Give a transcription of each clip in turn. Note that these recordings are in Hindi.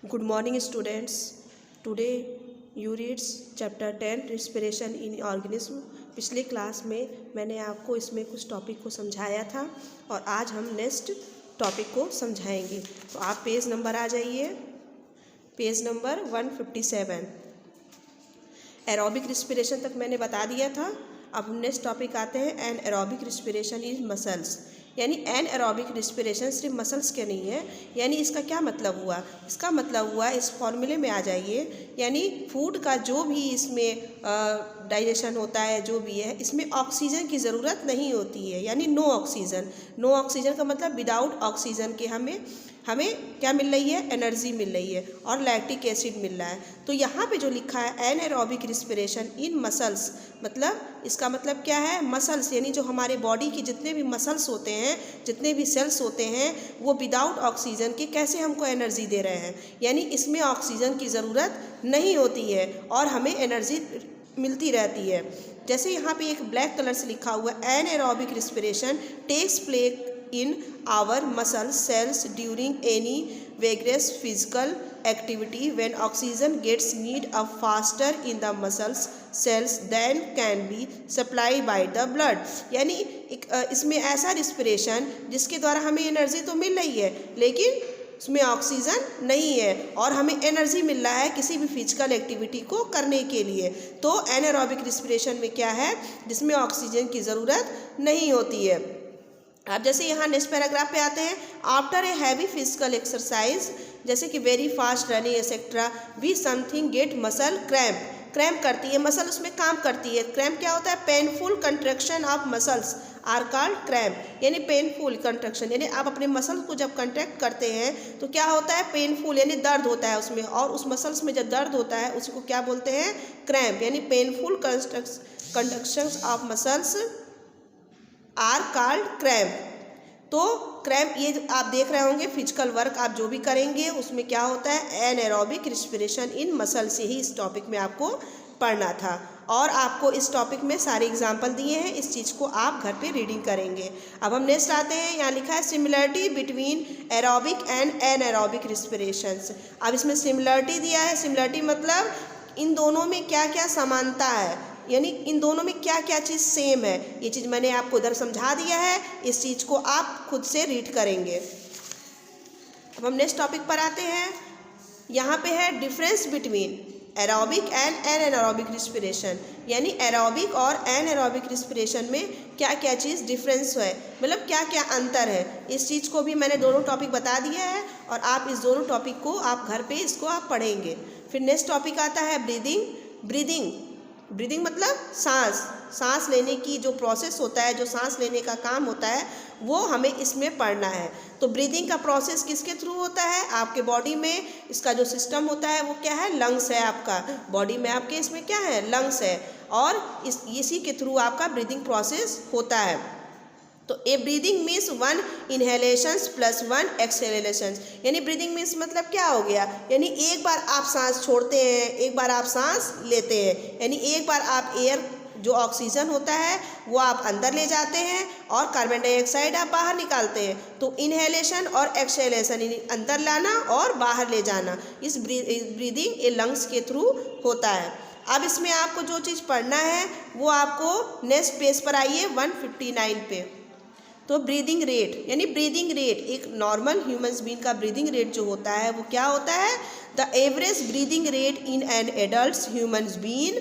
Good morning, students. Today you read chapter 10 respiration in organism. पिछले क्लास में मैंने आपको इसमें कुछ टॉपिक को समझाया था और आज हम नेक्स्ट टॉपिक को समझाएंगे। तो आप पेज नंबर आ जाइए, पेज नंबर 157। एरोबिक रिस्पिरेशन तक मैंने बता दिया था। अब हम नेक्स्ट टॉपिक आते हैं anaerobic respiration is muscles. यानी एन एरोबिक रिस्पिरेशन सिर्फ मसल्स के नहीं है। यानी इसका क्या मतलब हुआ? इसका मतलब हुआ, इस फॉर्मूले में आ जाइए, यानी फूड का जो भी इसमें डाइजेशन होता है, जो भी है, इसमें ऑक्सीजन की ज़रूरत नहीं होती है। यानी नो ऑक्सीजन। नो ऑक्सीजन का मतलब विदाउट ऑक्सीजन के हमें क्या मिल रही है? एनर्जी मिल रही है और लैक्टिक एसिड मिल रहा है। तो यहाँ पे जो लिखा है एनएरोबिक रिस्पिरेशन इन मसल्स, मतलब इसका मतलब क्या है? मसल्स यानी जो हमारे बॉडी की जितने भी मसल्स होते हैं, जितने भी सेल्स होते हैं, वो विदाउट ऑक्सीजन के कैसे हमको एनर्जी दे रहे हैं। यानी इसमें ऑक्सीजन की ज़रूरत नहीं होती है और हमें एनर्जी मिलती रहती है। जैसे यहाँ पे एक ब्लैक कलर से लिखा हुआ है, anaerobic respiration takes place in our muscle cells during any vigorous physical activity when oxygen gets need up faster in the muscles cells than can be supplied by the blood। यानी इसमें ऐसा रिस्पिरेशन जिसके द्वारा हमें एनर्जी तो मिल रही है लेकिन उसमें ऑक्सीजन नहीं है और हमें एनर्जी मिल रहा है किसी भी फिजिकल एक्टिविटी को करने के लिए। तो एनारोबिक रिस्पिरेशन में क्या है? जिसमें ऑक्सीजन की ज़रूरत नहीं होती है। अब जैसे यहाँ नेक्स्ट पैराग्राफ पे आते हैं, after a heavy physical exercise, जैसे कि very fast running etcetera, we something get muscle cramp करती है मसल, उसमें काम करती है। क्रैम्प क्या होता है? Painful contraction of muscles are called cramp. यानी पेनफुल कंट्रैक्शन, यानी आप अपने मसल्स को जब कंट्रैक्ट करते हैं तो क्या होता है? पेनफुल, यानी दर्द होता है उसमें, और उस मसल्स में जब दर्द होता है उसी को क्या बोलते हैं? क्रैम्प। यानी painful contractions of muscles are called cramp. तो क्रैम्प, ये आप देख रहे होंगे फिजिकल वर्क आप जो भी करेंगे उसमें क्या होता है? एनएरोबिक रिस्पिरेशन इन मसल से ही इस टॉपिक में आपको पढ़ना था और आपको इस टॉपिक में सारे एग्जाम्पल दिए हैं। इस चीज़ को आप घर पे रीडिंग करेंगे। अब हम नेक्स्ट आते हैं, यहाँ लिखा है similarity between aerobic and anaerobic respirations. अब इसमें सिमिलरिटी दिया है। सिमिलरिटी मतलब इन दोनों में क्या क्या समानता है, यानी इन दोनों में क्या क्या चीज़ सेम है। ये चीज़ मैंने आपको इधर समझा दिया है, इस चीज़ को आप खुद से रीड करेंगे। अब हम नेक्स्ट टॉपिक पर आते हैं। यहाँ पे है difference between aerobic and anaerobic respiration. यानी एरोबिक और एनएरोबिक रिस्पिरेशन में क्या क्या चीज़ डिफरेंस है, मतलब क्या क्या अंतर है। इस चीज़ को भी मैंने दोनों टॉपिक बता दिया है और आप इस दोनों टॉपिक को आप घर पे इसको आप पढ़ेंगे। फिर नेक्स्ट टॉपिक आता है ब्रीदिंग मतलब सांस लेने की जो प्रोसेस होता है, जो सांस लेने का काम होता है, वो हमें इसमें पढ़ना है। तो ब्रीदिंग का प्रोसेस किसके थ्रू होता है? आपके बॉडी में इसका जो सिस्टम होता है वो क्या है? लंग्स है। आपका बॉडी में आपके इसमें क्या है? लंग्स है और इसी के थ्रू आपका ब्रीदिंग प्रोसेस होता है। तो ए ब्रीदिंग मीन्स 1 इनहेलेशंस प्लस 1 एक्सहेलेशंस। यानी ब्रीदिंग मीन्स मतलब क्या हो गया? यानी एक बार आप सांस छोड़ते हैं, एक बार आप सांस लेते हैं। यानी एक बार आप एयर जो ऑक्सीजन होता है वो आप अंदर ले जाते हैं और कार्बन डाइऑक्साइड आप बाहर निकालते हैं। तो इनहेलेशन और एक्सहेलेशन, यानी अंदर लाना और बाहर ले जाना, इस ब्रीदिंग ए लंग्स के थ्रू होता है। अब इसमें आपको जो चीज़ पढ़ना है वो आपको नेक्स्ट पेज पर आइए 159 पे। तो ब्रीदिंग रेट, यानी ब्रीदिंग रेट, एक नॉर्मल ह्यूमन्स बीइंग का ब्रीदिंग रेट जो होता है वो क्या होता है? The average breathing rate in an adult humans being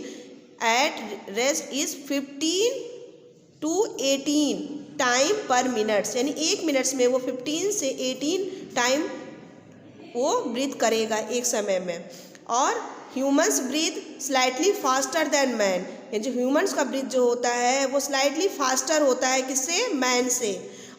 at rest is 15 to 18 time पर मिनट्स। यानी 1 मिनट्स में वो 15 से 18 टाइम वो ब्रीथ करेगा एक समय में। और humans breathe slightly faster than man, यानी जो ह्यूमन्स का ब्रीथ जो होता है वो स्लाइटली फास्टर होता है किससे? मैन से।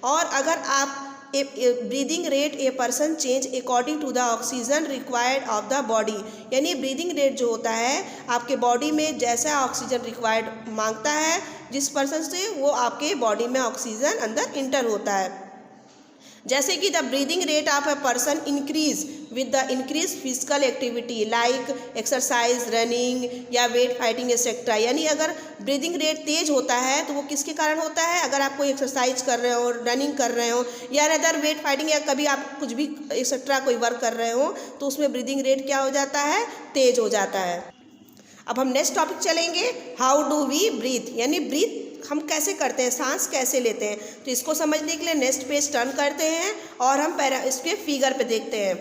और अगर आप breathing rate a person change according to the oxygen required of the body, यानी ब्रीदिंग रेट जो होता है आपके बॉडी में जैसा ऑक्सीजन रिक्वायर्ड मांगता है जिस पर्सन से, वो आपके बॉडी में ऑक्सीजन अंदर इंटर होता है। जैसे कि the breathing rate of a person increase with the increase physical activity like exercise, running या वेट फाइटिंग एक्सेट्रा। यानी अगर ब्रीदिंग रेट तेज होता है तो वो किसके कारण होता है? अगर आप कोई एक्सरसाइज कर रहे हो, रनिंग कर रहे हो या अदर वेट फाइटिंग या कभी आप कुछ भी एक्सेट्रा कोई वर्क कर रहे हो तो उसमें ब्रीदिंग रेट क्या हो जाता है? तेज हो जाता है। अब हम नेक्स्ट टॉपिक चलेंगे, हाउ डू वी ब्रीथ, यानी ब्रीथ हम कैसे करते हैं, सांस कैसे लेते हैं। तो इसको समझने के लिए नेक्स्ट पेज टर्न करते हैं और हम इसके फिगर पे देखते हैं।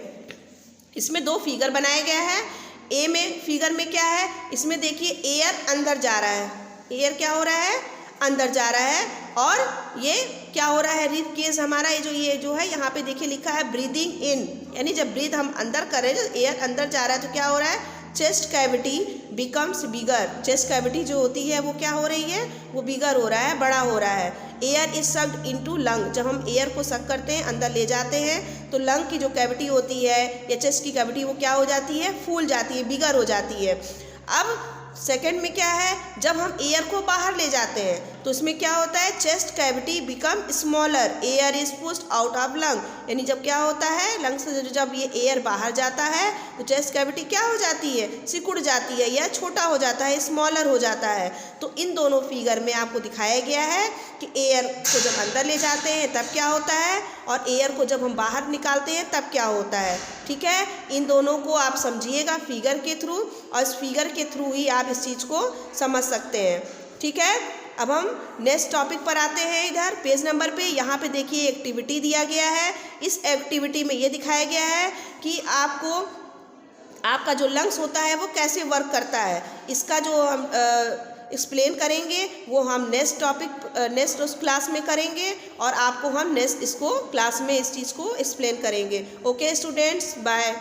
इसमें दो फिगर बनाया गया है। ए में फिगर में क्या है, इसमें देखिए एयर अंदर जा रहा है, एयर क्या हो रहा है? अंदर जा रहा है। और ये क्या हो रहा है? रिब केस हमारा ये जो है यहाँ पे देखिए लिखा है ब्रीदिंग इन, यानी जब ब्रीथ हम अंदर कर रहे हैं, एयर अंदर जा रहा है तो क्या हो रहा है? चेस्ट कैविटी बिकम्स बिगर, चेस्ट कैविटी जो होती है वो क्या हो रही है? वो बिगर हो रहा है, बड़ा हो रहा है। Air is sucked into lung, जब हम एयर को सक करते हैं, अंदर ले जाते हैं तो लंग की जो कैविटी होती है या चेस्ट की कैविटी वो क्या हो जाती है? फूल जाती है, बिगर हो जाती है। अब सेकंड में क्या है? जब हम एयर को बाहर ले जाते हैं तो उसमें क्या होता है? Chest cavity become smaller, air is pushed out of lung, यानी जब क्या होता है? लंग से जब ये एयर बाहर जाता है तो चेस्ट कैविटी क्या हो जाती है? सिकुड़ जाती है या छोटा हो जाता है, स्मॉलर हो जाता है। तो इन दोनों फिगर में आपको दिखाया गया है कि एयर को जब अंदर ले जाते हैं तब क्या होता है और एयर को जब हम बाहर निकालते हैं तब क्या होता है। ठीक है, इन दोनों को आप समझिएगा फिगर के थ्रू, और इस फिगर के थ्रू ही आप इस चीज़ को समझ सकते हैं। ठीक है, अब हम नेक्स्ट टॉपिक पर आते हैं। इधर पेज नंबर पे यहाँ पे देखिए एक्टिविटी दिया गया है। इस एक्टिविटी में ये दिखाया गया है कि आपका जो लंग्स होता है वो कैसे वर्क करता है। इसका जो हम एक्सप्लेन करेंगे वो हम नेक्स्ट टॉपिक नेक्स्ट क्लास में करेंगे और आपको हम नेक्स्ट इसको क्लास में इस चीज़ को एक्सप्लेन करेंगे। Okay students, bye.